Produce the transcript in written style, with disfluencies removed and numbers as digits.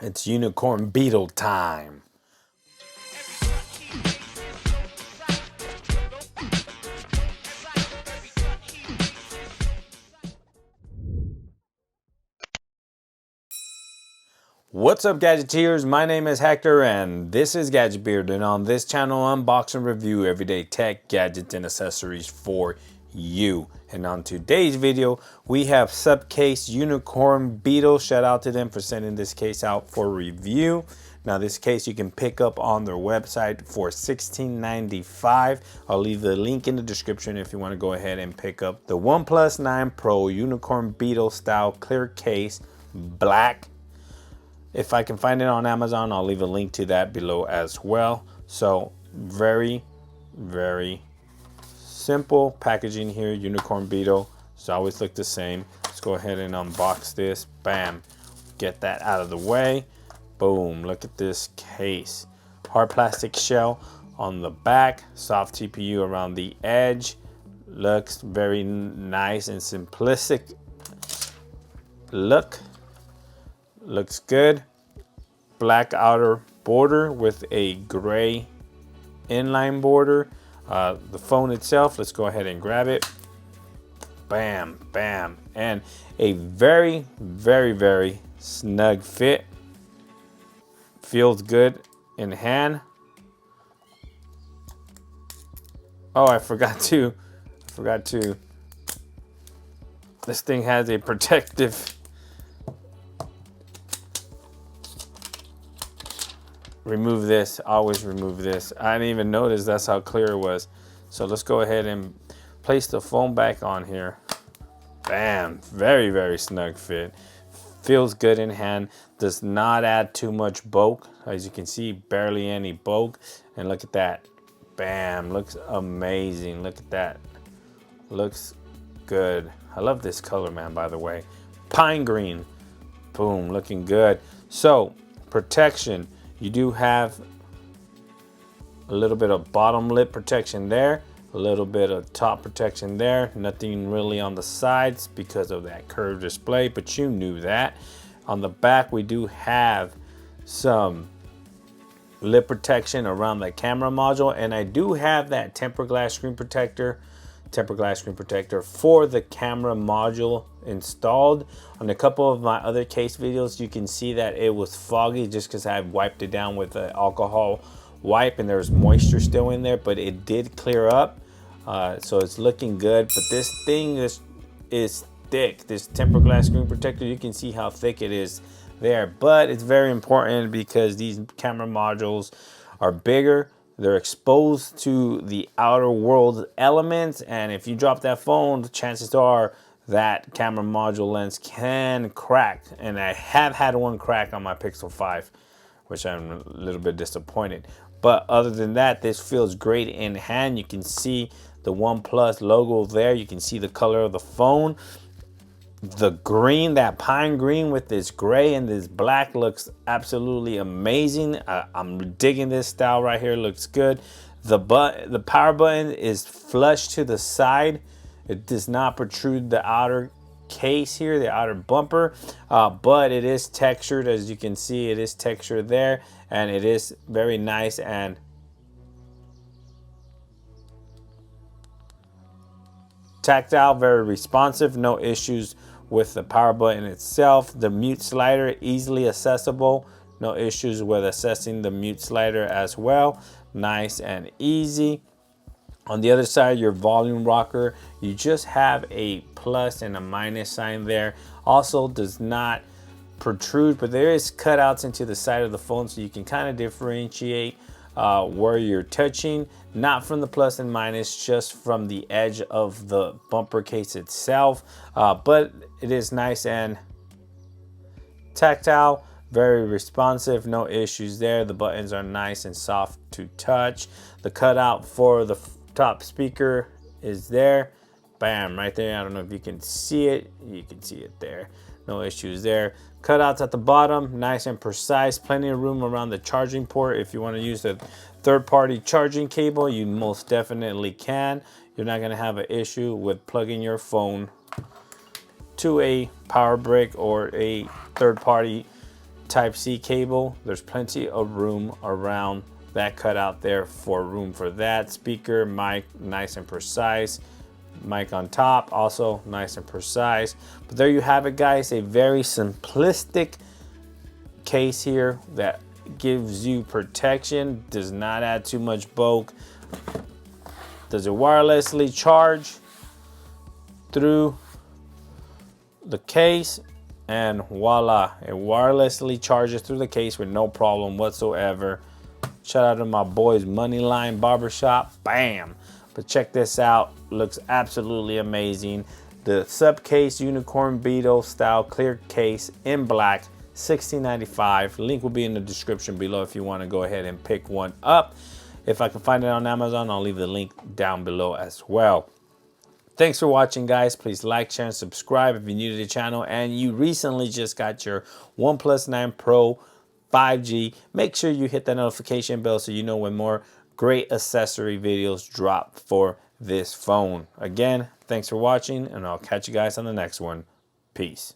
It's unicorn beetle time. What's up, Gadgeteers? My name is Hector and this is Gadget Beard, and on this channel unbox and review everyday tech, gadgets, and accessories for you. And on today's video we have SupCase Unicorn Beetle. Shout out to them for sending this case out for review. Now this case you can pick up on their website for $16.95. I'll leave the link in the description if you want to go ahead and pick up the OnePlus 9 Pro Unicorn Beetle style clear case, black. If I can find it on Amazon, I'll leave a link to that below as well. So very, very simple packaging here. Unicorn Beetle. It's always look the same. Let's go ahead and unbox this. Bam. Get that out of the way. Boom. Look at this case. Hard plastic shell on the back. Soft TPU around the edge. Looks very nice and simplistic look. Looks good. Black outer border with a gray inline border. The phone itself, let's go ahead and grab it. Bam, bam. And a very, very, very snug fit. Feels good in hand. Oh, I forgot to. This thing has a protective. Remove this, always remove this. I didn't even notice that's how clear it was. So let's go ahead and place the phone back on here. Bam, very, very snug fit. Feels good in hand, does not add too much bulk. As you can see, barely any bulk. And look at that, bam, looks amazing. Look at that, looks good. I love this color, man, by the way. Pine green, boom, looking good. So, protection. You do have a little bit of bottom lip protection there, a little bit of top protection there, nothing really on the sides because of that curved display, but you knew that. On the back, we do have some lip protection around the camera module, and I do have that tempered glass screen protector for the camera module installed. On a couple of my other case videos, you can see that it was foggy just because I wiped it down with an alcohol wipe and there's moisture still in there, but it did clear up. So it's looking good, but this thing is thick. This tempered glass screen protector, you can see how thick it is there, but it's very important because these camera modules are bigger. They're exposed to the outer world elements, and if you drop that phone, the chances are that camera module lens can crack. And I have had one crack on my Pixel 5, which I'm a little bit disappointed. But other than that, this feels great in hand. You can see the OnePlus logo there. You can see the color of the phone. The green, that pine green with this gray and this black looks absolutely amazing. I'm digging this style right here. Looks good. The power button is flush to the side. It does not protrude the outer case here, the outer bumper, but it is textured. As you can see, it is textured there, and it is very nice and tactile, very responsive. No issues with the power button itself. The mute slider, easily accessible. No issues with accessing the mute slider as well. Nice and easy. On the other side, your volume rocker, you just have a plus and a minus sign there. Also does not protrude, but there is cutouts into the side of the phone, so you can kind of differentiate where you're touching, not from the plus and minus, just from the edge of the bumper case itself. But it is nice and tactile, very responsive, no issues there. The buttons are nice and soft to touch. The cutout for the top speaker is there. Bam, right there. I don't know if you can see it. You can see it there. No issues there. Cutouts at the bottom, nice and precise. Plenty of room around the charging port. If you want to use the third-party charging cable, you most definitely can. You're not going to have an issue with plugging your phone to a power brick or a third-party Type-C cable. There's plenty of room around that cutout there for room for that. Speaker, mic, nice and precise. Mic on top, also nice and precise. But there you have it, guys. A very simplistic case here that gives you protection, does not add too much bulk. Does it wirelessly charge through the case? And voila, it wirelessly charges through the case with no problem whatsoever. Shout out to my boys Moneyline Barbershop. Bam! But check this out, looks absolutely amazing. The SupCase Unicorn Beetle style clear case in black, $16.95. Link will be in the description below if you want to go ahead and pick one up. If I can find it on Amazon, I'll leave the link down below as well. Thanks for watching, guys. Please like, share, and subscribe if you're new to the channel and you recently just got your OnePlus 9 Pro 5G. Make sure you hit that notification bell so you know when more great accessory videos drop for this phone. Again, thanks for watching, and I'll catch you guys on the next one. Peace.